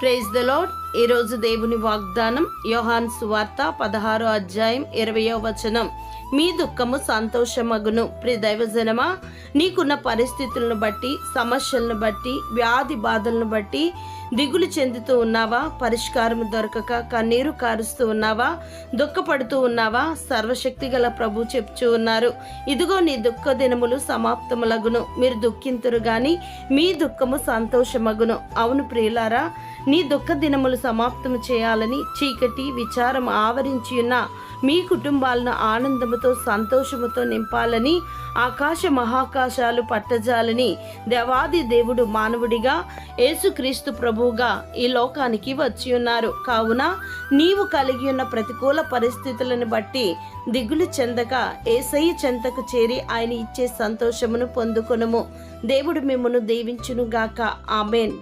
Praise the lord. ఈరోజు దేవుని వాగ్దానం యోహాను సువార్త 16వ అధ్యాయం 20వ వచనం. మీ దుఃఖము సంతోషమగును. ప్రియ దైవజనమా, నీకున్న పరిస్థితులను బట్టి, సమస్యలను బట్టి, వ్యాధి బాధలను బట్టి దిగులు చెందుతూ ఉన్నావా? పరిష్కారం దొరకక కన్నీరు కారుస్తూ ఉన్నావా? దుఃఖపడుతూ ఉన్నావా? సర్వశక్తి గల ప్రభు చెప్తూ ఉన్నారు, ఇదిగో నీ దుఃఖ దినములు సమాప్తములగును. మీరు దుఃఖింతురు గాని మీ దుఃఖము సంతోషమగును. అవును ప్రియులారా, నీ దుఃఖ దినములు సమాప్తము చేయాలని చీకటి విచారం ఆవరించి ఉన్న మీ కుటుంబాలను ఆనందముతో సంతోషముతో నింపాలని, ఆకాశ మహాకాశాలు పట్టజాలని దేవాది దేవుడు మానవుడిగా యేసుక్రీస్తు ప్రభువుగా ఈ లోకానికి వచ్చి ఉన్నారు. కావున నీవు కలిగి ఉన్న ప్రతికూల పరిస్థితులను బట్టి దిగులు చెందక యేసయ్య చెంతకు చేరి ఆయన ఇచ్చే సంతోషమును పొందుకొనుము. దేవుడు మిమ్మును దీవించును గాక. ఆమేన్.